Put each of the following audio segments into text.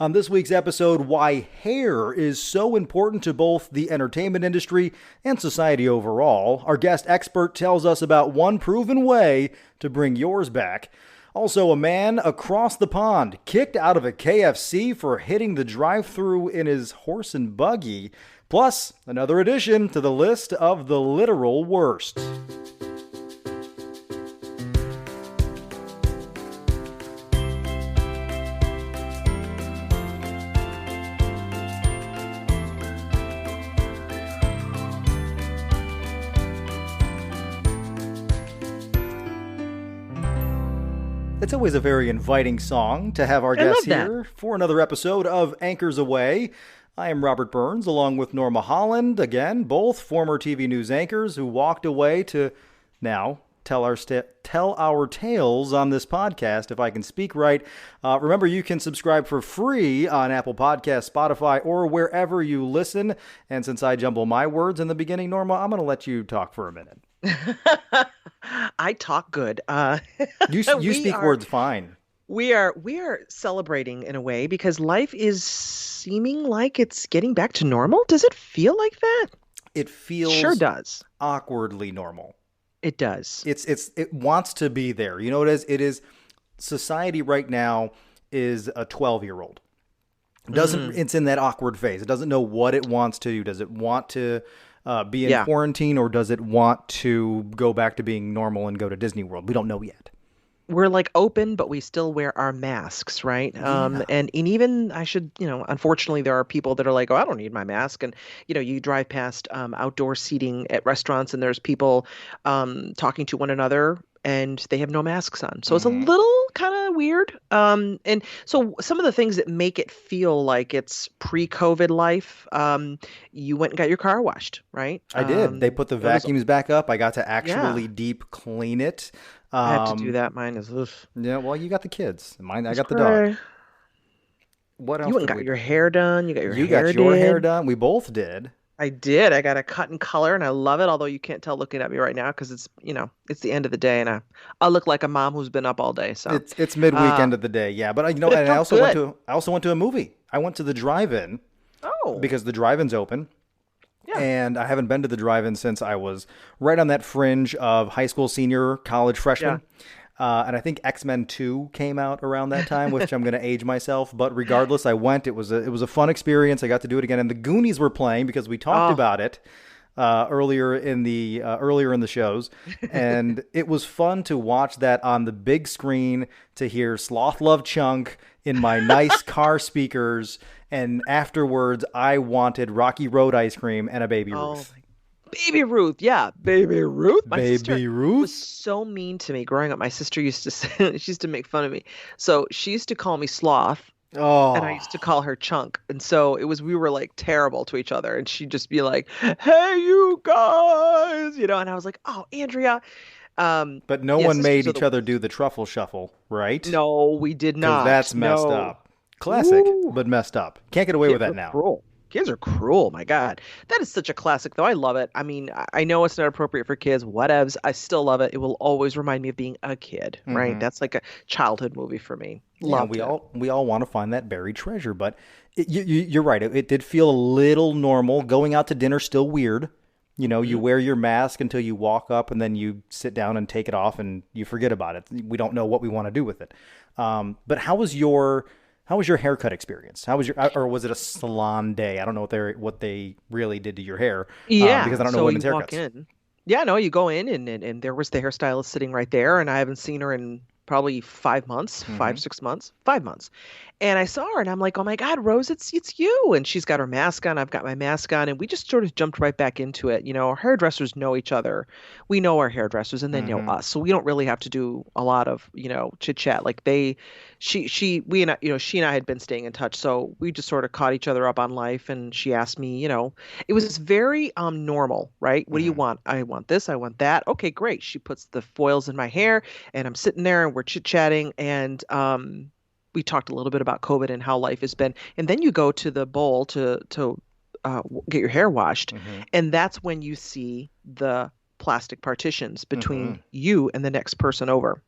On this week's episode, why hair is so important to both the entertainment industry and society overall, our guest expert tells us about one proven way to bring yours back. Also, a man across the pond kicked out of a KFC for hitting the drive-thru in his horse and buggy. Plus, another addition to the list of the literal worst. It's always a very inviting song to have our guests here for another episode of Anchors Away. I am Robert Burns, along with Norma Holland, again, both former TV news anchors who walked away to now tell our tales on this podcast, if I can speak right. Remember, you can subscribe for free on Apple Podcasts, Spotify, or wherever you listen. And since I jumble my words in the beginning, Norma, I'm going to let you talk for a minute. I talk good. You speak words fine. We are celebrating in a way because life is seeming like it's getting back to normal. Does it feel like that? It feels sure does. Awkwardly normal. It does. It wants to be there. You know what it is? It is society right now is a 12-year-old. It's in that awkward phase. It doesn't know what it wants to do. Does it want to be in quarantine, or does it want to go back to being normal and go to Disney World? We don't know yet. We're like open, but we still wear our masks, right? Yeah. And even unfortunately, there are people that are like, oh, I don't need my mask. And, you drive past outdoor seating at restaurants and there's people talking to one another and they have no masks on. So it's a little kind of weird. And so some of the things that make it feel like it's pre-COVID life, you went and got your car washed, right? I did. They put the vacuums back up. I got to actually deep clean it. I have to do that. Mine is Yeah, well, you got the kids. I got the dog. What else? You went and got your hair done. You got your hair done. We both did. I did. I got a cut and color, and I love it. Although you can't tell looking at me right now because it's it's the end of the day, and I look like a mom who's been up all day. So it's midweek end of the day, yeah. But and I also went to a movie. I went to the drive-in. Oh, because the drive-in's open. Yeah. And I haven't been to the drive-in since I was right on that fringe of high school, senior, college, freshman. Yeah. And I think X-Men 2 came out around that time, which I'm going to age myself. But regardless, I went. It was a fun experience. I got to do it again. And the Goonies were playing because we talked about it earlier in the shows. And it was fun to watch that on the big screen, to hear Sloth Love Chunk in my nice car speakers. And afterwards, I wanted Rocky Road ice cream and a Baby Ruth. Baby Ruth, yeah, Baby Ruth. My sister Ruth was so mean to me growing up. My sister used to say, she used to make fun of me. So she used to call me Sloth, and I used to call her Chunk. And so we were like terrible to each other. And she'd just be like, "Hey, you guys," and I was like, "Oh, Andrea." But no one made each other do the truffle shuffle, right? No, we did not. That's messed up. Classic, but messed up. Can't get away with that now. Cruel. Kids are cruel. My God. That is such a classic, though. I love it. I mean, I know it's not appropriate for kids. Whatevs. I still love it. It will always remind me of being a kid, right? That's like a childhood movie for me. Love it. We all want to find that buried treasure, but you're right. It did feel a little normal. Going out to dinner, still weird. You wear your mask until you walk up, and then you sit down and take it off, and you forget about it. We don't know what we want to do with it. But how was your haircut experience? Or was it a salon day? I don't know what they really did to your hair. Yeah, because I don't know women's haircuts. In. Yeah, no, you go in and there was the hairstylist sitting right there, and I haven't seen her in probably 5 months, 6 months, 5 months. And I saw her and I'm like, oh my God, Rose, it's you. And she's got her mask on. I've got my mask on. And we just sort of jumped right back into it. Our hairdressers know each other. We know our hairdressers and they know us. So we don't really have to do a lot of, chit chat. Like she and I had been staying in touch. So we just sort of caught each other up on life. And she asked me, it was very normal, right? What do you want? I want this. I want that. Okay, great. She puts the foils in my hair and I'm sitting there and we're chit chatting. And, we talked a little bit about COVID and how life has been. And then you go to the bowl to get your hair washed. And that's when you see the plastic partitions between you and the next person over.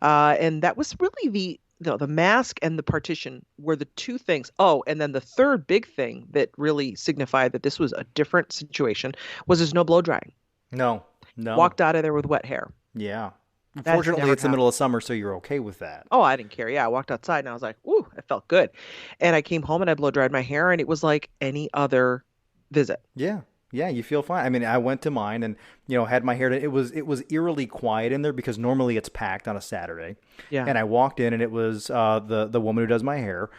And that was really no, the mask and the partition were the two things. Oh, and then the third big thing that really signified that this was a different situation was there's no blow drying. No, no. Walked out of there with wet hair. Yeah. That's Fortunately, never it's the middle happened. of summer, so you're okay with that. Oh, I didn't care. Yeah, I walked outside and I was like, "Ooh, it felt good." And I came home and I blow dried my hair and it was like any other visit. Yeah. Yeah, you feel fine. I mean, I went to mine and, had my hair. It was eerily quiet in there because normally it's packed on a Saturday. Yeah. And I walked in and it was the woman who does my hair,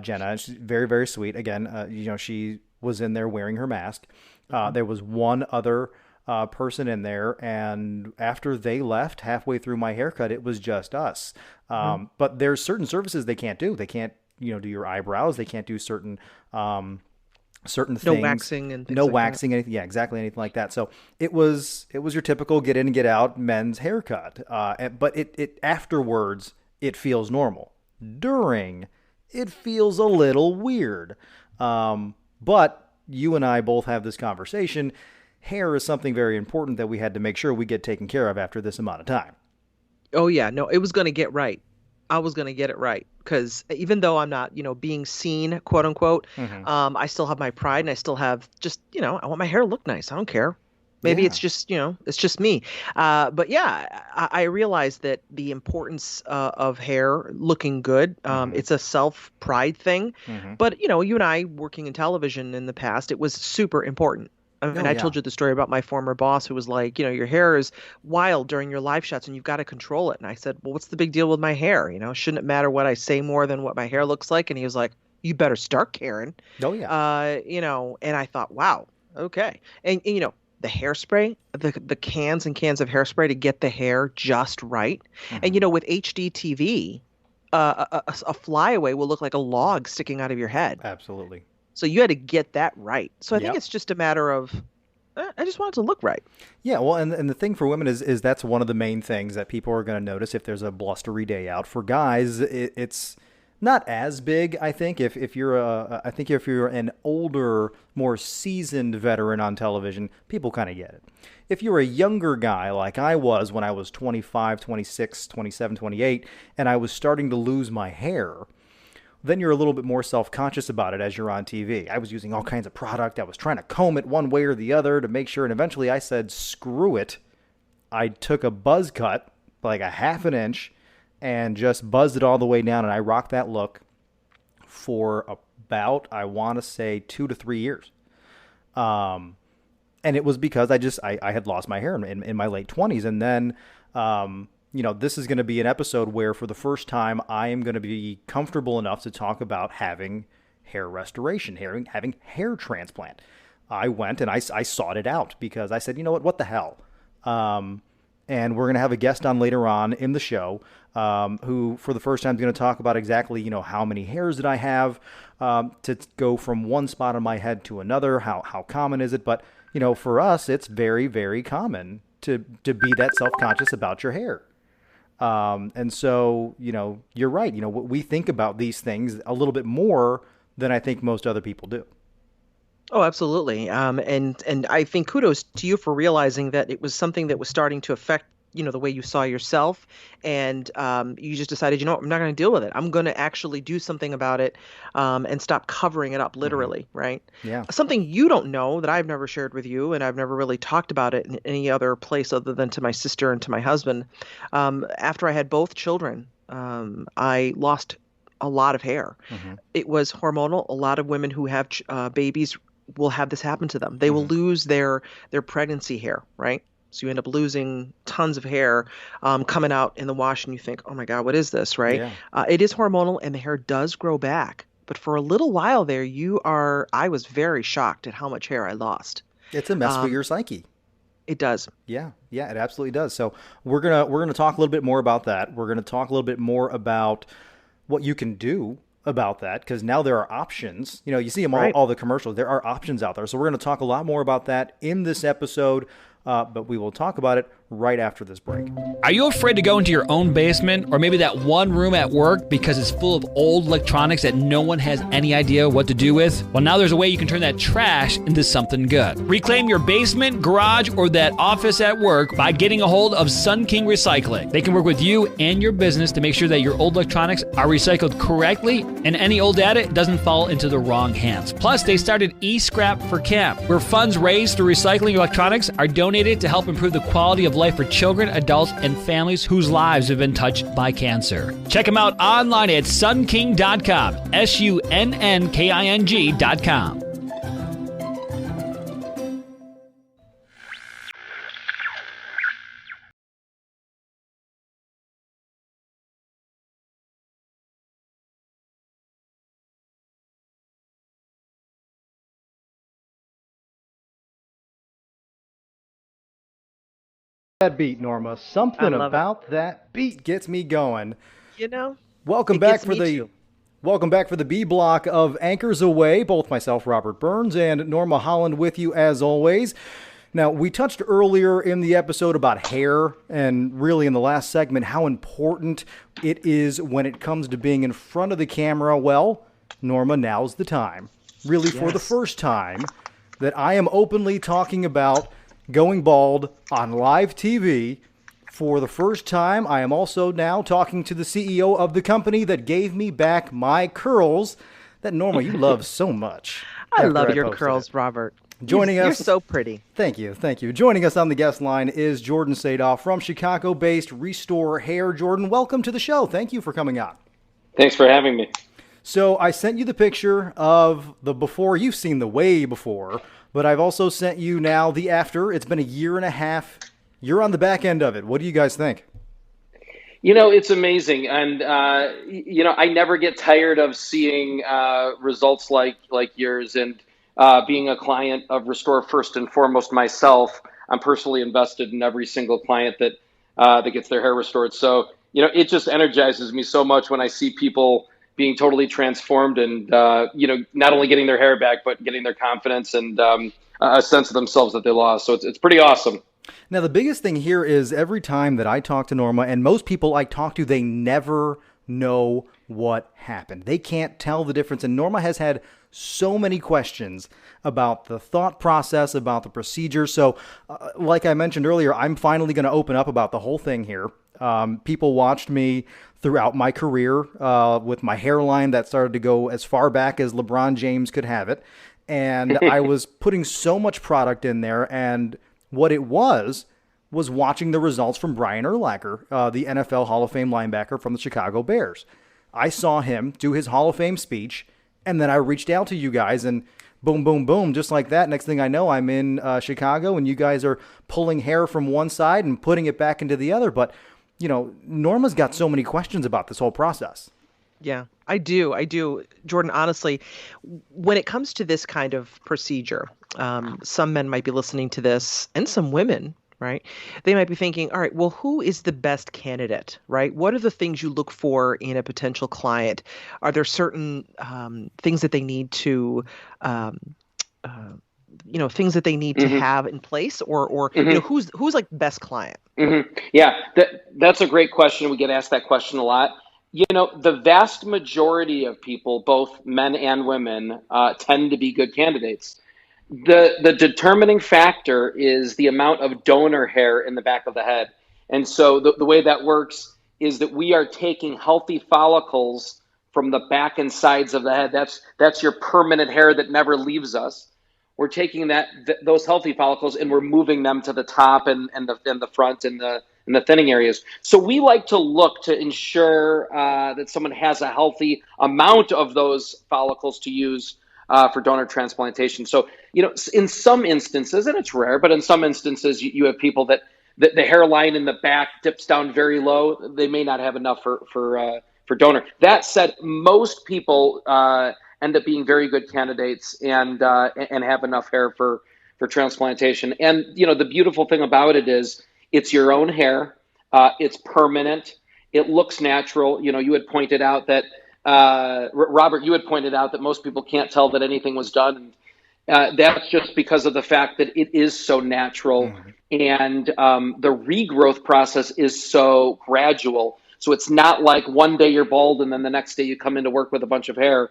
Jenna. And she's very, very sweet. Again, she was in there wearing her mask. Hmm. There was one other person in there, and after they left halfway through my haircut, it was just us. Hmm. But there's certain services they can't do. They can't, do your eyebrows. They can't do certain No things. waxing and things No like that. waxing, anything. Yeah, exactly, anything like that. So it was your typical get in and get out men's haircut. But it afterwards it feels normal. During, it feels a little weird. But you and I both have this conversation. Hair is something very important that we had to make sure we get taken care of after this amount of time. Oh yeah, no, it was going to get right. I was going to get it right because even though I'm not, being seen, quote unquote, Hmm. I still have my pride and I still have just, I want my hair to look nice. I don't care. Maybe Yeah. it's just, it's just me. But yeah, I realized that the importance of hair looking good, Hmm. it's a self pride thing. Hmm. But, you and I working in television in the past, it was super important. I mean, Oh I yeah. told you the story about my former boss who was like, your hair is wild during your live shots and you've got to control it. And I said, well, what's the big deal with my hair? Shouldn't it matter what I say more than what my hair looks like? And he was like, you better start, Karen. Oh yeah. And I thought, wow, okay. And the hairspray, the cans and cans of hairspray to get the hair just right. And Hmm. with HD TV, a flyaway will look like a log sticking out of your head. Absolutely. So you had to get that right. So I think Yep. it's just a matter of I just want it to look right. Yeah, well, and the thing for women is that's one of the main things that people are going to notice if there's a blustery day out. For guys, it's not as big, I think. If you're I think if you're an older, more seasoned veteran on television, people kind of get it. If you're a younger guy like I was when I was 25, 26, 27, 28, and I was starting to lose my hair, then you're a little bit more self-conscious about it as you're on TV. I was using all kinds of product. I was trying to comb it one way or the other to make sure. And eventually I said, screw it. I took a buzz cut, like a half an inch, and just buzzed it all the way down. And I rocked that look for about, I want to say, 2 to 3 years. Um, and it was because I had lost my hair in my late 20s. And then, this is going to be an episode where for the first time I am going to be comfortable enough to talk about having hair restoration, having hair transplant. I went and I sought it out because I said, you know what the hell? Um, and we're going to have a guest on later on in the show who, for the first time, is going to talk about exactly, how many hairs did I have to go from one spot on my head to another. How common is it? But for us, it's very, very common to be that self conscious about your hair. And so, you're right. We think about these things a little bit more than I think most other people do. Oh, absolutely. And I think kudos to you for realizing that it was something that was starting to affect, the way you saw yourself, and you just decided, I'm not going to deal with it. I'm going to actually do something about it, and stop covering it up, Hmm. literally, right? Yeah. Something you don't know that I've never shared with you, and I've never really talked about it in any other place other than to my sister and to my husband. After I had both children, I lost a lot of hair. Hmm. It was hormonal. A lot of women who have babies will have this happen to them. They will Hmm. lose their pregnancy hair, right? So you end up losing tons of hair coming out in the wash, and you think, "Oh my God, what is this?" Right? Yeah. It is hormonal, and the hair does grow back. But for a little while there, I was very shocked at how much hair I lost. It's a mess with Um, your psyche. it does. Yeah, yeah, it absolutely does. So we're gonna talk a little bit more about that. We're gonna talk a little bit more about what you can do about that because now there are options. You see them Right. all the commercials. There are options out there. So we're gonna talk a lot more about that in this episode. But we will talk about it right after this break. Are you afraid to go into your own basement or maybe that one room at work because it's full of old electronics that no one has any idea what to do with? Well, now there's a way you can turn that trash into something good. Reclaim your basement, garage, or that office at work by getting a hold of Sun King Recycling. They can work with you and your business to make sure that your old electronics are recycled correctly and any old data doesn't fall into the wrong hands. Plus, they started eScrap for Camp, where funds raised through recycling electronics are donated to help improve the quality of life for children, adults, and families whose lives have been touched by cancer. Check them out online at sunking.com, sunking.com. That beat, Norma. Something about that beat gets me going. You know, Welcome back for the B block of Anchors Away. Both myself, Robert Burns, and Norma Holland with you as always. Now, we touched earlier in the episode about hair, and really in the last segment, how important it is when it comes to being in front of the camera. Well, Norma, now's the time. Really, for the first time, that I am openly talking about going bald on live TV. For the first time, I am also now talking to the CEO of the company that gave me back my curls that, Norma, you love so much. I love your curls, Robert. Joining us. You're so pretty. Thank you. Joining us on the guest line is Jordan Sadoff from Chicago-based Restore Hair. Jordan, welcome to the show. Thank you for coming on. Thanks for having me. So I sent you the picture of the before. You've seen the way before, but I've also sent you now the after. It's been a year and a half. You're on the back end of it. What do you guys think? You know, it's amazing. And, I never get tired of seeing results like yours. And being a client of Restore first and foremost myself, I'm personally invested in every single client that gets their hair restored. So, it just energizes me so much when I see people being totally transformed and, not only getting their hair back, but getting their confidence and a sense of themselves that they lost. So it's pretty awesome. Now, the biggest thing here is every time that I talk to Norma, and most people I talk to, they never know what happened. They can't tell the difference. And Norma has had so many questions about the thought process, about the procedure. So like I mentioned earlier, I'm finally going to open up about the whole thing here. People watched me throughout my career with my hairline that started to go as far back as LeBron James could have it. And I was putting so much product in there, and what it was watching the results from Brian Urlacher, the NFL Hall of Fame linebacker from the Chicago Bears. I saw him do his Hall of Fame speech, and then I reached out to you guys, and boom, boom, boom, just like that. Next thing I know, I'm in Chicago, and you guys are pulling hair from one side and putting it back into the other. But, Norma's got so many questions about this whole process. Yeah, I do. Jordan, honestly, when it comes to this kind of procedure, some men might be listening to this, and some women, right? They might be thinking, all right, well, who is the best candidate, right? What are the things you look for in a potential client? Are there certain things that they need to things that they need to have in place, or who's like best client? Yeah, that's a great question. We get asked that question a lot. The vast majority of people, both men and women, tend to be good candidates. The determining factor is the amount of donor hair in the back of the head. And so the way that works is that we are taking healthy follicles from the back and sides of the head. That's your permanent hair that never leaves us. We're taking those healthy follicles and we're moving them to the top and the front and the thinning areas. So we like to look to ensure that someone has a healthy amount of those follicles to use for donor transplantation. So, in some instances, and it's rare, but in some instances, you have people that the hairline in the back dips down very low. They may not have enough for donor. That said, most people end up being very good candidates and have enough hair for transplantation. And, the beautiful thing about it is it's your own hair. It's permanent. It looks natural. You had pointed out that, Robert, you had pointed out that most people can't tell that anything was done. That's just because of the fact that it is so natural, and the regrowth process is so gradual. So it's not like one day you're bald and then the next day you come into work with a bunch of hair.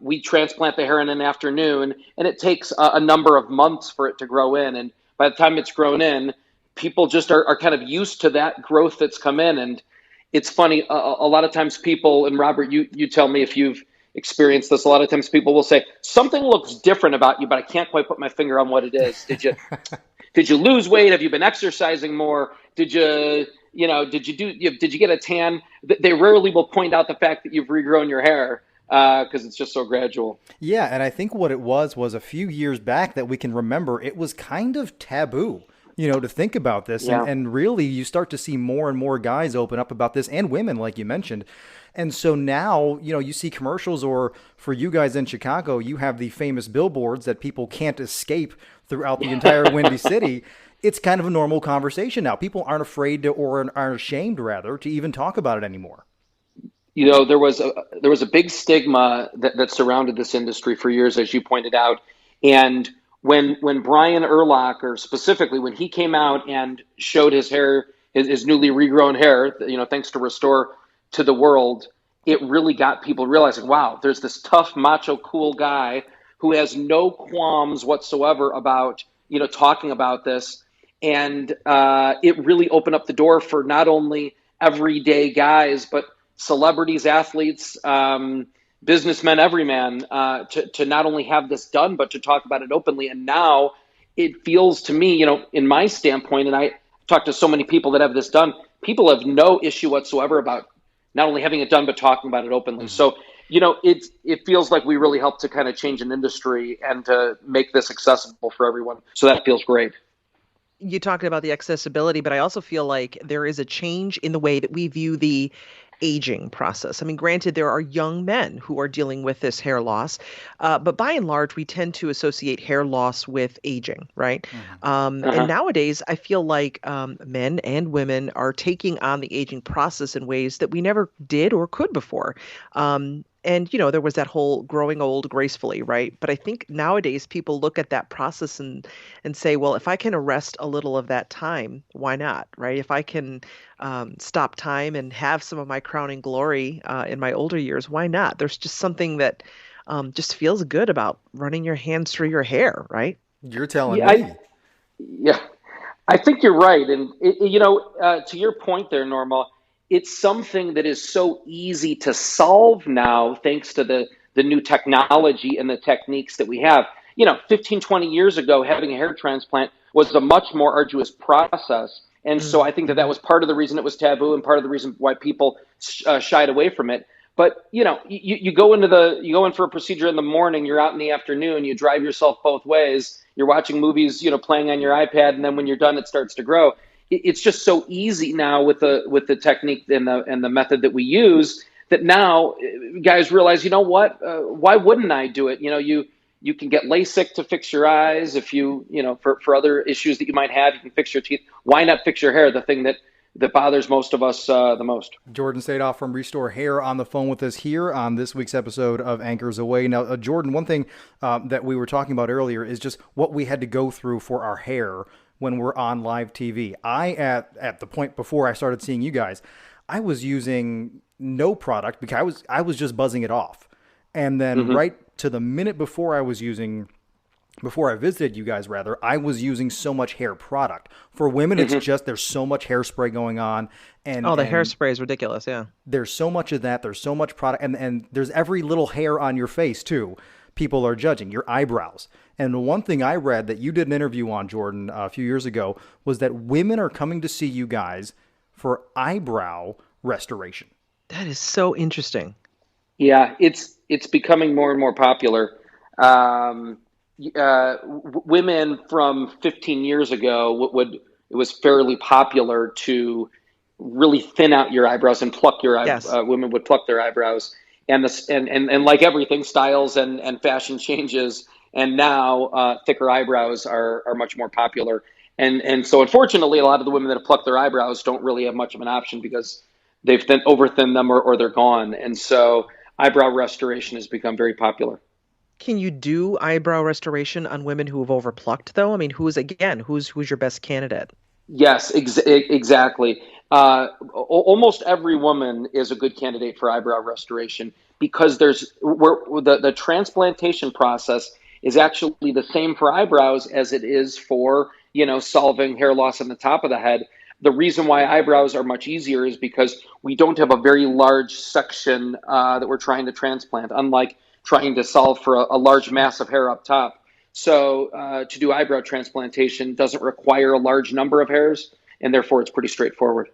We transplant the hair in an afternoon, and it takes a number of months for it to grow in. And by the time it's grown in, people just are kind of used to that growth that's come in. And it's funny, a lot of times people, and Robert, you tell me if you've experienced this, a lot of times people will say, something looks different about you, but I can't quite put my finger on what it is. Did you lose weight? Have you been exercising more? Did you get a tan? They rarely will point out the fact that you've regrown your hair, because it's just so gradual. Yeah, and I think what it was a few years back that we can remember, it was kind of taboo, to think about this. Yeah. And really you start to see more and more guys open up about this, and women, like you mentioned. And so now, you see commercials, or for you guys in Chicago, you have the famous billboards that people can't escape throughout the entire Windy City. It's kind of a normal conversation now. People aren't afraid to, or aren't ashamed rather, to even talk about it anymore. There was a big stigma that surrounded this industry for years, as you pointed out. And when Brian Urlacher, specifically, when he came out and showed his hair, his newly regrown hair, thanks to Restore to the world, it really got people realizing, wow, there's this tough, macho, cool guy who has no qualms whatsoever about, talking about this. And it really opened up the door for not only everyday guys, but celebrities, athletes, businessmen, everyman, to not only have this done, but to talk about it openly. And now it feels to me, in my standpoint, and I talk to so many people that have this done, people have no issue whatsoever about not only having it done, but talking about it openly. So, it feels like we really helped to kind of change an industry and to make this accessible for everyone. So that feels great. You talked about the accessibility, but I also feel like there is a change in the way that we view the aging process. I mean, granted, there are young men who are dealing with this hair loss, but by and large, we tend to associate hair loss with aging, right? And nowadays, I feel like men and women are taking on the aging process in ways that we never did or could before. And, there was that whole growing old gracefully, right? But I think nowadays people look at that process and say, well, if I can arrest a little of that time, why not, right? If I can stop time and have some of my crowning glory in my older years, why not? There's just something that just feels good about running your hands through your hair, right? You're telling me. I think you're right. And, to your point there, Norma, it's something that is so easy to solve now, thanks to the new technology and the techniques that we have. 15, 20 years ago, having a hair transplant was a much more arduous process. And so I think that was part of the reason it was taboo and part of the reason why people shied away from it. But, you go in for a procedure in the morning, you're out in the afternoon, you drive yourself both ways, you're watching movies, playing on your iPad, and then when you're done, it starts to grow. It's just so easy now with the technique and the method that we use, that now guys realize, what? Why wouldn't I do it? You can get LASIK to fix your eyes. If for other issues that you might have, you can fix your teeth. Why not fix your hair? The thing that bothers most of us the most. Jordan Sadoff from Restore Hair on the phone with us here on this week's episode of Anchors Away. Now, Jordan, one thing that we were talking about earlier is just what we had to go through for our hair when we're on live TV. At the point before I started seeing you guys, I was using no product because I was just buzzing it off. And then right to the minute before I visited you guys, I was using so much hair product. For women, it's just, there's so much hairspray going on. And the hairspray is ridiculous, yeah. There's so much of that. There's so much product. And there's every little hair on your face, too. People are judging your eyebrows. And one thing I read that you did an interview on, Jordan, a few years ago, was that women are coming to see you guys for eyebrow restoration. That is so interesting. Yeah, it's becoming more and more popular. Women from 15 years ago it was fairly popular to really thin out your eyebrows and pluck your eyebrows. Yes. Women would pluck their eyebrows, and like everything, styles and fashion changes, and now thicker eyebrows are much more popular. And so unfortunately, a lot of the women that have plucked their eyebrows don't really have much of an option because they've over thinned them or they're gone. And so eyebrow restoration has become very popular. Can you do eyebrow restoration on women who have overplucked though? I mean, who's your best candidate? Yes, exactly. Almost every woman is a good candidate for eyebrow restoration because the transplantation process is actually the same for eyebrows as it is for, solving hair loss on the top of the head. The reason why eyebrows are much easier is because we don't have a very large section that we're trying to transplant, unlike trying to solve for a large mass of hair up top. So to do eyebrow transplantation doesn't require a large number of hairs, and therefore it's pretty straightforward.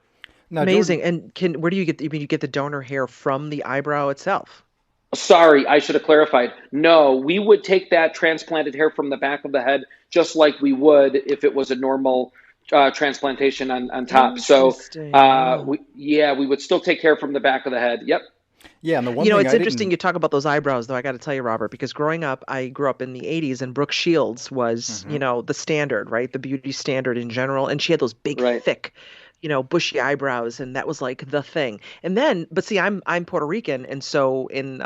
Now, Jordan, Amazing. And where do you get, you get the donor hair from the eyebrow itself? Sorry, I should have clarified. No, we would take that transplanted hair from the back of the head just like we would if it was a normal transplantation on top. So, Interesting. Wow. we would still take hair from the back of the head. Yep. yeah, and the one thing It's I interesting didn't. you talk about those eyebrows, though. I got to tell you, Robert, because growing up, I grew up in the 80s, and Brooke Shields was, Mhm. the standard, right? The beauty standard in general. And she had those big, Right. thick, bushy eyebrows, and that was like the thing. And then, but see, I'm Puerto Rican, and so in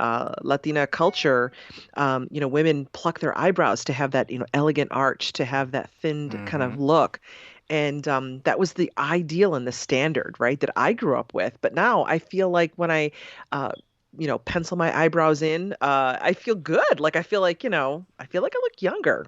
Latina culture, women pluck their eyebrows to have that, elegant arch, to have that thinned kind Mhm. of look. And that was the ideal and the standard, right, that I grew up with. But now I feel like when I uh, pencil my eyebrows in, I feel good. Like I feel like I look younger.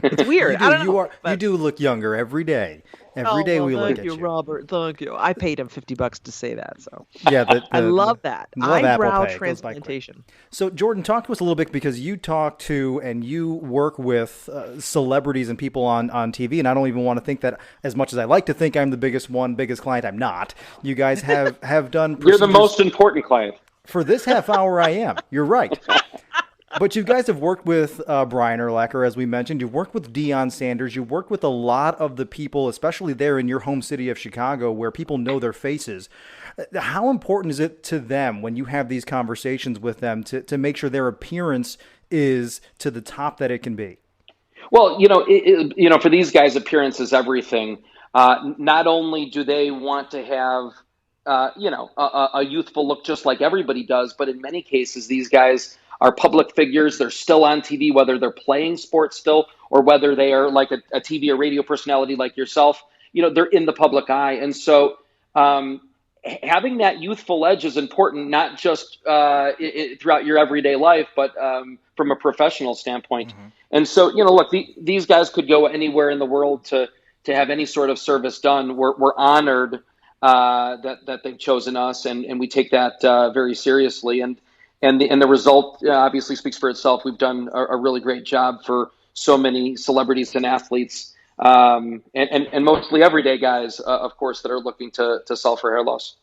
It's You weird. I do. don't You know, are. You but do look younger every day. Every oh day well, we look thank at you, you. Robert. Thank you. I paid him $50 to say that, so Yeah, I love that love Apple eyebrow Pay. It goes by quick. transplantation. So, Jordan, talk to us a little bit because you talk to and you work with celebrities and people on TV, and I don't even want to think that as much as I like to think I'm the biggest client, I'm not. You guys have done You're the procedures most important client. for this half hour. I am. You're right. But you guys have worked with Brian Urlacher, as we mentioned. You've worked with Deion Sanders. You've worked with a lot of the people, especially there in your home city of Chicago, where people know their faces. How important is it to them when you have these conversations with them to make sure their appearance is to the top that it can be? Well, for these guys, appearance is everything. Not only do they want to have, a youthful look just like everybody does, but in many cases, these guys are public figures. They're still on TV, whether they're playing sports still or whether they are like a TV or radio personality like yourself. They're in the public eye, and so um, having that youthful edge is important, not just throughout your everyday life, but from a professional standpoint. Mm-hmm. And so, look, these guys could go anywhere in the world to have any sort of service done. We're honored that they've chosen us, and we take that very seriously. And the result obviously speaks for itself. We've done a really great job for so many celebrities and athletes, and mostly everyday guys, of course, that are looking to solve for hair loss.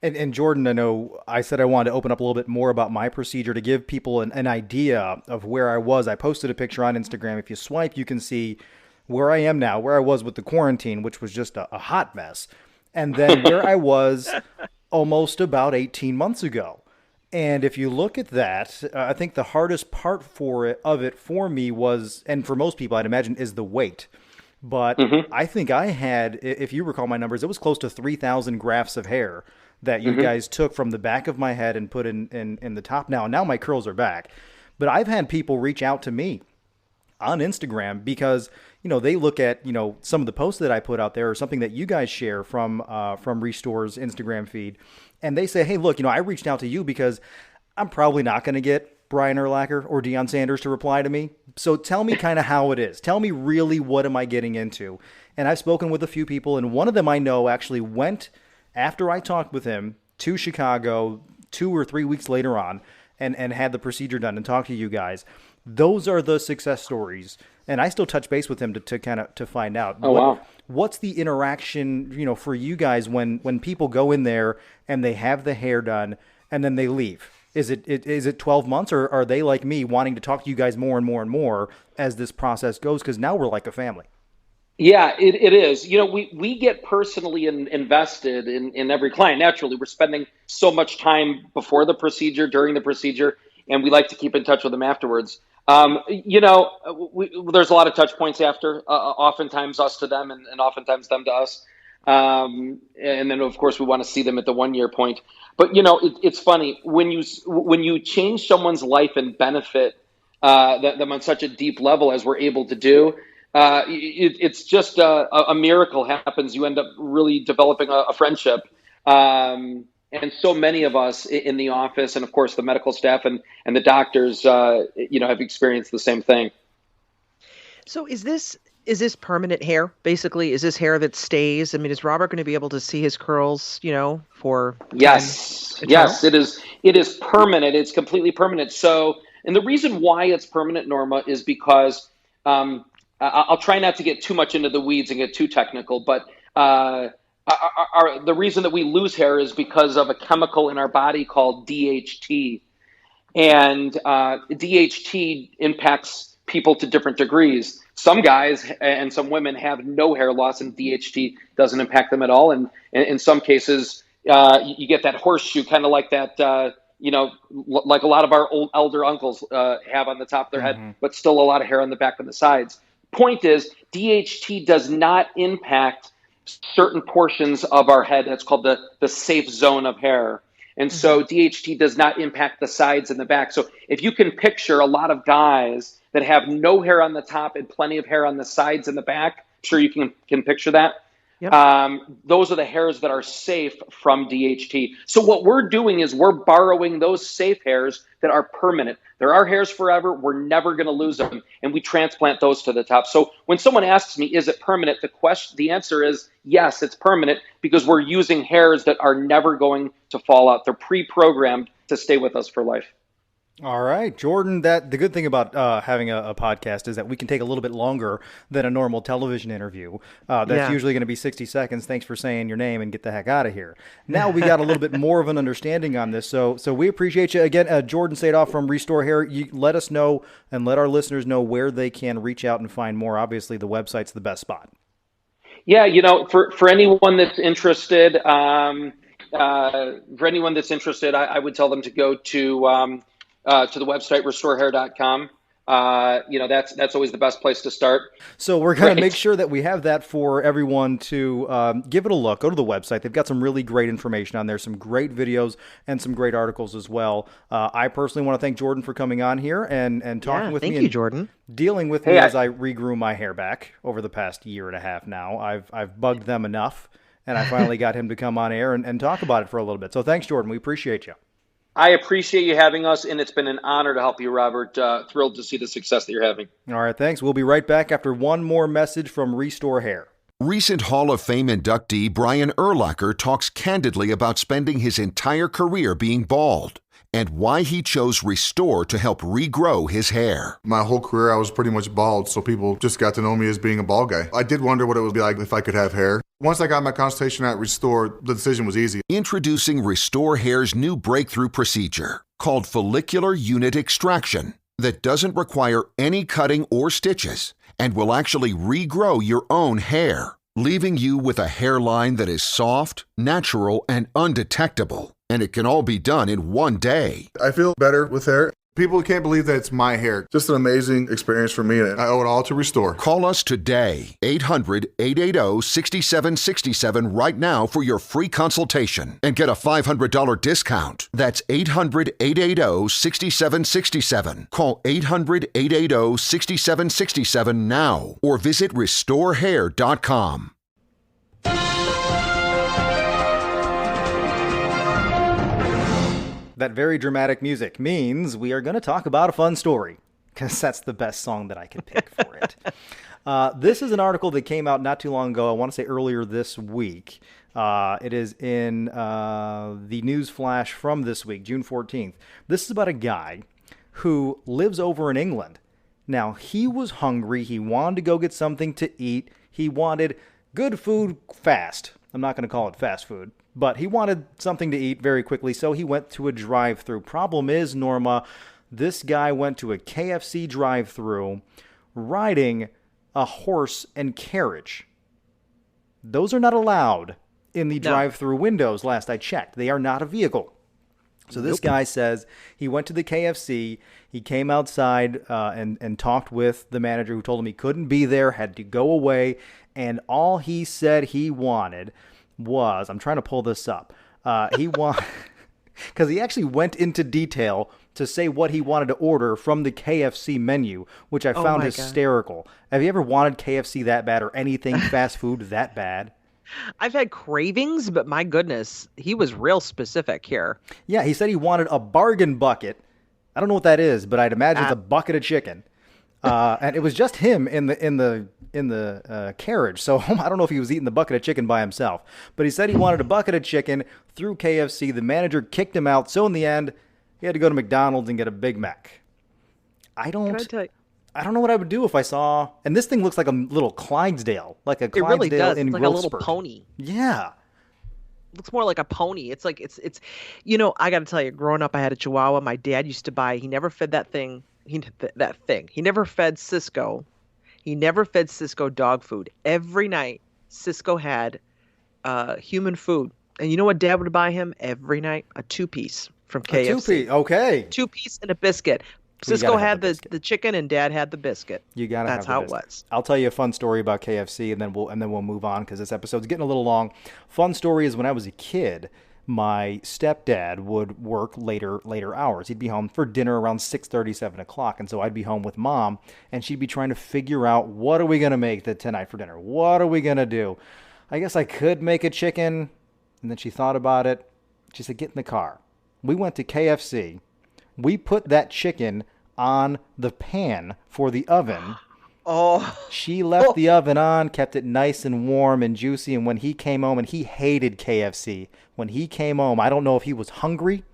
And Jordan, I know I said I wanted to open up a little bit more about my procedure to give people an idea of where I was. I posted a picture on Instagram. If you swipe, you can see where I am now, where I was with the quarantine, which was just a hot mess, and then where I was almost about 18 months ago. And if you look at that, I think the hardest part of it for me was, and for most people, I'd imagine, is the weight. But Mm-hmm. I think I had, if you recall my numbers, it was close to 3,000 grafts of hair that you Mm-hmm. guys took from the back of my head and put in the top now. And now my curls are back. But I've had people reach out to me on Instagram because they look at some of the posts that I put out there or something that you guys share from Restore's Instagram feed, and they say, hey, look, I reached out to you because I'm probably not going to get Brian Urlacher or Deion Sanders to reply to me. So tell me kind of how it is. Tell me really what am I getting into? And I've spoken with a few people, and one of them I know actually went after I talked with him to Chicago 2 or 3 weeks later on and had the procedure done and talked to you guys. Those are the success stories. And I still touch base with him to kind of to find out Oh, wow. what's the interaction, for you guys when people go in there and they have the hair done and then they leave. Is it 12 months, or are they like me wanting to talk to you guys more and more and more as this process goes? Because now we're like a family. Yeah, it is. We get personally invested in every client. Naturally, we're spending so much time before the procedure, during the procedure, and we like to keep in touch with them afterwards. There's a lot of touch points after, oftentimes us to them and oftentimes them to us. And then, of course, we want to see them at the 1 year point. But, it's funny when you change someone's life and benefit them on such a deep level as we're able to do. It's just a miracle happens. You end up really developing a friendship. And so many of us in the office, and of course the medical staff and the doctors, have experienced the same thing. So is this permanent hair? Basically, is this hair that stays? I mean, is Robert going to be able to see his curls, for Yes, it is. It is permanent. It's completely permanent. So, and the reason why it's permanent, Norma, is because I'll try not to get too much into the weeds and get too technical, but the reason that we lose hair is because of a chemical in our body called DHT, and DHT impacts people to different degrees. Some guys and some women have no hair loss, and DHT doesn't impact them at all. And in some cases, you get that horseshoe, kind of like that, like a lot of our old elder uncles have on the top of their head, but still a lot of hair on the back and the sides. Point is, DHT does not impact certain portions of our head. That's called the safe zone of hair. And so DHT does not impact the sides and the back. So if you can picture a lot of guys that have no hair on the top and plenty of hair on the sides and the back, I'm sure you can picture that. Yep. Those are the hairs that are safe from DHT. So what we're doing is we're borrowing those safe hairs that are permanent. There are hairs forever. We're never going to lose them. And we transplant those to the top. So when someone asks me, is it permanent? The answer is yes, it's permanent, because we're using hairs that are never going to fall out. They're pre-programmed to stay with us for life. All right, Jordan, the good thing about having a podcast is that we can take a little bit longer than a normal television interview. That's usually going to be 60 seconds. Thanks for saying your name and get the heck out of here. Now we got a little bit more of an understanding on this. So we appreciate you. Again, Jordan Sadoff from Restore Hair. You let us know and let our listeners know where they can reach out and find more. Obviously, the website's the best spot. Yeah, for anyone that's interested, I would tell them to go to the website, restorehair.com. That's always the best place to start. So we're going to make sure that we have that for everyone to give it a look. Go to the website. They've got some really great information on there, some great videos and some great articles as well. I personally want to thank Jordan for coming on here and talking with me. Thank you, Jordan. Dealing with me as I regrew my hair back over the past year and a half now. I've bugged them enough, and I finally got him to come on air and talk about it for a little bit. So thanks, Jordan. We appreciate you. I appreciate you having us, and it's been an honor to help you, Robert. Thrilled to see the success that you're having. All right, thanks. We'll be right back after one more message from Restore Hair. Recent Hall of Fame inductee Brian Urlacher talks candidly about spending his entire career being bald and why he chose Restore to help regrow his hair. My whole career, I was pretty much bald, so people just got to know me as being a bald guy. I did wonder what it would be like if I could have hair. Once I got my consultation at Restore, the decision was easy. Introducing Restore Hair's new breakthrough procedure called follicular unit extraction that doesn't require any cutting or stitches and will actually regrow your own hair, leaving you with a hairline that is soft, natural, and undetectable. And it can all be done in one day. I feel better with hair. People can't believe that it's my hair. Just an amazing experience for me, and I owe it all to Restore. Call us today, 800-880-6767 right now for your free consultation and get a $500 discount. That's 800-880-6767. Call 800-880-6767 now or visit restorehair.com. That very dramatic music means we are going to talk about a fun story, because that's the best song that I can pick for it. This is an article that came out not too long ago. I want to say earlier this week. It is in the news flash from this week, June 14th. This is about a guy who lives over in England. Now, he was hungry. He wanted to go get something to eat. He wanted good food fast. I'm not going to call it fast food. But he wanted something to eat very quickly, so he went to a drive-thru. Problem is, Norma, this guy went to a KFC drive-thru riding a horse and carriage. Those are not allowed in the drive-thru windows, last I checked. They are not a vehicle. So this guy says he went to the KFC, he came outside and talked with the manager who told him he couldn't be there, had to go away, and all he said he wanted was, I'm trying to pull this up, because he actually went into detail to say what he wanted to order from the KFC menu, which I found hysterical. Have you ever wanted KFC that bad or anything fast food that bad? I've had cravings, but my goodness, he was real specific here. Yeah, he said he wanted a bargain bucket. I don't know what that is, but I'd imagine it's a bucket of chicken. And it was just him in the carriage. So I don't know if he was eating the bucket of chicken by himself. But he said he wanted a bucket of chicken through KFC. The manager kicked him out. So in the end, he had to go to McDonald's and get a Big Mac. I don't know what I would do if I saw. And this thing looks like a little Clydesdale, like a Clydesdale it really does. in it's like growth a little spurt. pony. Yeah. Looks more like a pony. It's like it's I got to tell you, growing up I had a Chihuahua. My dad used to buy, he never fed that thing. He never fed Cisco. He never fed Cisco dog food. Every night Cisco had human food. And you know what Dad would buy him every night? A 2-piece from KFC. A 2-piece. Okay. 2-piece and a biscuit. Cisco had the chicken and Dad had the biscuit. You gotta have the biscuit. That's how it was. I'll tell you a fun story about KFC, and then we'll move on because this episode's getting a little long. Fun story is when I was a kid, my stepdad would work later hours. He'd be home for dinner around 6:30, 7 o'clock, and so I'd be home with Mom, and she'd be trying to figure out, what are we gonna make tonight for dinner? What are we gonna do? I guess I could make a chicken, and then she thought about it. She said, "Get in the car." We went to KFC. We put that chicken on the pan for the oven. Oh. She left the oven on, kept it nice and warm and juicy, and when he came home, and he hated KFC, when he came home, I don't know if he was hungry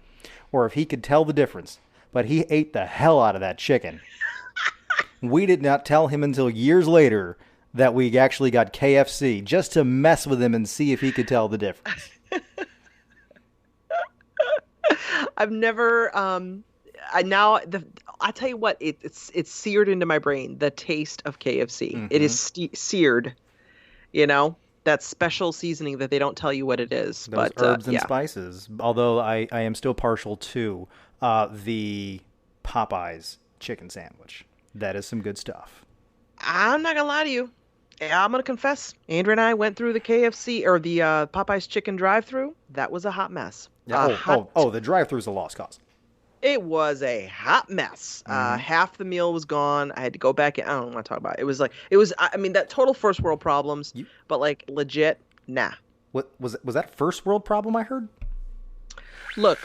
or if he could tell the difference, but he ate the hell out of that chicken. We did not tell him until years later that we actually got KFC, just to mess with him and see if he could tell the difference. I've never I tell you what, it's seared into my brain, the taste of KFC. Mm-hmm. It is seared, that special seasoning that they don't tell you what it is. Those herbs and spices. Although I am still partial to the Popeyes chicken sandwich. That is some good stuff. I'm not going to lie to you. I'm going to confess. Andrew and I went through the KFC or the Popeyes chicken drive-thru. That was a hot mess. Yeah. The drive-thru is a lost cause. It was a hot mess. Half the meal was gone. I had to go back in. I don't want to talk about it. That total first world problems, but like legit, nah. What was that first world problem I heard? Look.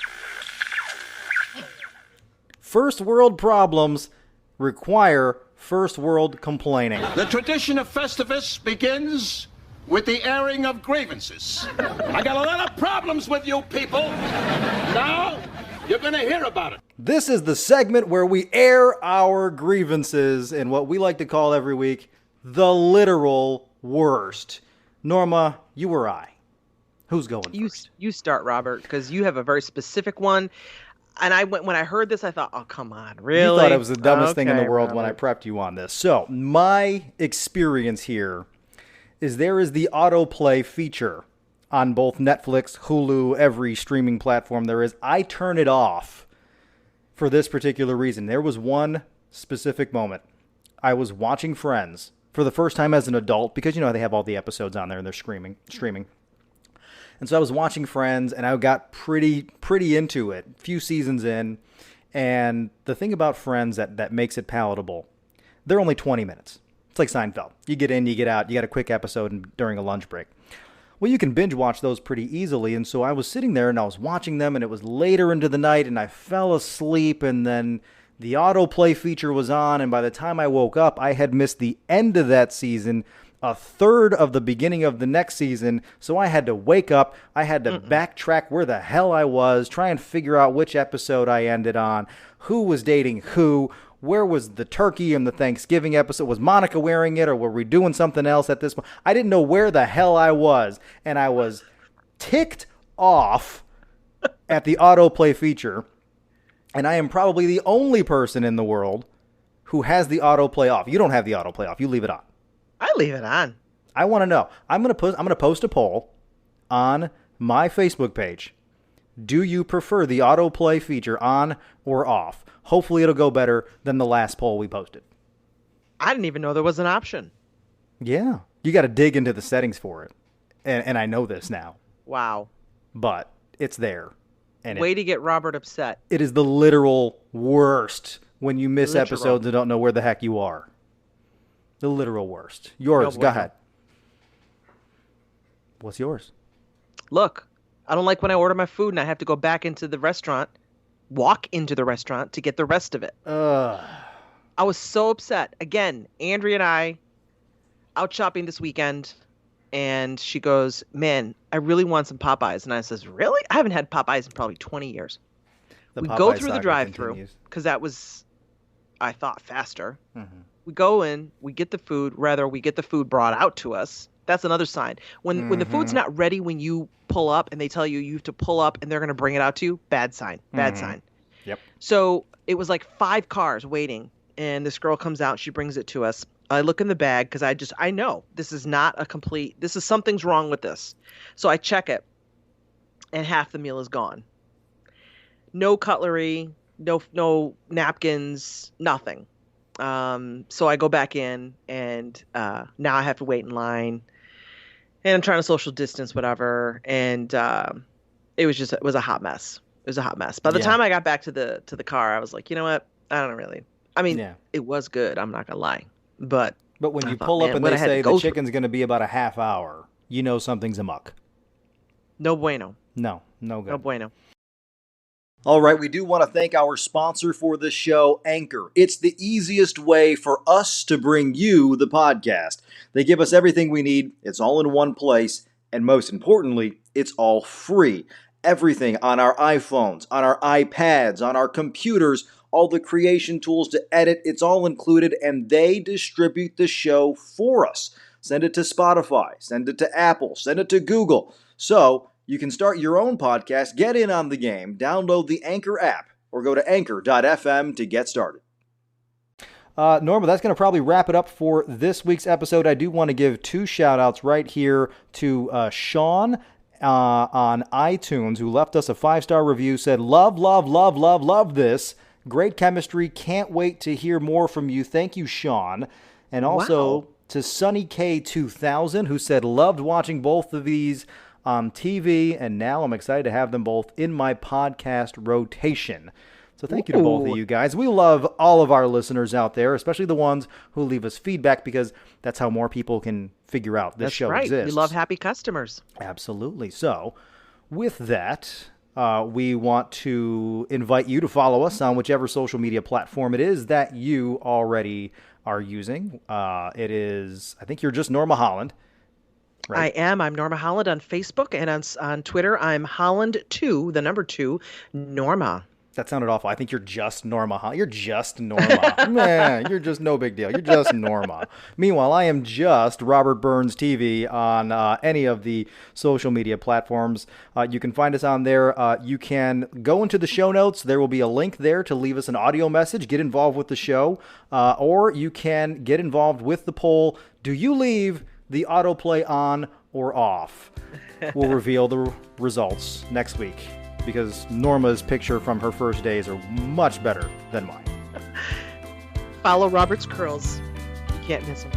First world problems require first world complaining. The tradition of Festivus begins with the airing of grievances. I got a lot of problems with you people. Now, you're going to hear about it. This is the segment where we air our grievances in what we like to call every week the literal worst. Norma, you or I? Who's going first? You start, Robert, because you have a very specific one. And when I heard this, I thought, oh, come on, really? You thought it was the dumbest thing in the world Robert. when I prepped you on this. So, my experience here is there is the autoplay feature on both Netflix, Hulu, every streaming platform there is. I turn it off for this particular reason. There was one specific moment. I was watching Friends for the first time as an adult because, they have all the episodes on there and they're streaming. And so I was watching Friends and I got pretty into it, a few seasons in. And the thing about Friends that makes it palatable, they're only 20 minutes. It's like Seinfeld. You get in, you get out, you got a quick episode during a lunch break. Well, you can binge watch those pretty easily. And so I was sitting there and I was watching them and it was later into the night and I fell asleep and then the autoplay feature was on. And by the time I woke up, I had missed the end of that season, a third of the beginning of the next season. So I had to wake up. I had to backtrack where the hell I was, try and figure out which episode I ended on, who was dating who, where was the turkey in the Thanksgiving episode? Was Monica wearing it or were we doing something else at this point? I didn't know where the hell I was. And I was ticked off at the autoplay feature. And I am probably the only person in the world who has the autoplay off. You don't have the autoplay off. You leave it on. I leave it on. I want to know. I'm going to post a poll on my Facebook page. Do you prefer the autoplay feature on or off? Hopefully it'll go better than the last poll we posted. I didn't even know there was an option. Yeah. You got to dig into the settings for it. And I know this now. Wow. But it's there. And Way to get Robert upset. It is the literal Worst when you miss Literal. episodes and don't know where the heck you are. The literal worst. Yours, go ahead. What's yours? Look, I don't like when I order my food and I have to go back into the restaurant, walk into the restaurant to get the rest of it. I was so upset. Again, Andrea and I out shopping this weekend, and she goes, man, I really want some Popeyes. And I says, really? I haven't had Popeyes in probably 20 years. We go through the drive-thru because that was, I thought, faster. Mm-hmm. We go in, we get the food. Rather, we get the food brought out to us. That's another sign. When the food's not ready when you pull up and they tell you you have to pull up and they're going to bring it out to you, bad sign. Bad sign. Yep. So it was like 5 cars waiting, and this girl comes out. She brings it to us. I look in the bag because I know this is not a complete, something's wrong with this. So I check it, and half the meal is gone. No cutlery, no napkins, nothing. So I go back in, and now I have to wait in line, and I'm trying to social distance, whatever. And it was a hot mess. It was a hot mess. By the time I got back to the car, I was like, you know what? I don't really. I mean, it was good. I'm not gonna lie. But when you pull up and they say the chicken's going to be about a half hour, you know something's amok. No bueno. No good. No bueno. All right, we do want to thank our sponsor for this show, Anchor. It's the easiest way for us to bring you the podcast. They give us everything we need. It's all in one place. And most importantly, it's all free. Everything on our iPhones, on our iPads, on our computers, all the creation tools to edit, it's all included, and they distribute the show for us. Send it to Spotify, send it to Apple, send it to Google. So you can start your own podcast, get in on the game, download the Anchor app, or go to anchor.fm to get started. Norma, that's going to probably wrap it up for this week's episode. I do want to give 2 shout-outs right here to Sean on iTunes, who left us a 5-star review, said, love this. Great chemistry. Can't wait to hear more from you. Thank you, Sean. And also to Sunny K2000, who said, loved watching both of these on TV, and now I'm excited to have them both in my podcast rotation. So thank you to both of you guys. We love all of our listeners out there, especially the ones who leave us feedback, because that's how more people can figure out this show exists. We love happy customers. Absolutely. So with that, we want to invite you to follow us on whichever social media platform it is that you already are using. It is, I think you're just Norma Holland. Right? I am. I'm Norma Holland on Facebook, and on Twitter, I'm Holland2, the number 2, Norma. That sounded awful. I think you're just Norma. You're just Norma. Man, you're just no big deal. You're just Norma. Meanwhile, I am just Robert Burns TV on any of the social media platforms. You can find us on there. You can go into the show notes. There will be a link there to leave us an audio message, get involved with the show, or you can get involved with the poll. Do you leave the autoplay on or off? We'll reveal the results next week, because Norma's picture from her first days are much better than mine. Follow Robert's curls. You can't miss them.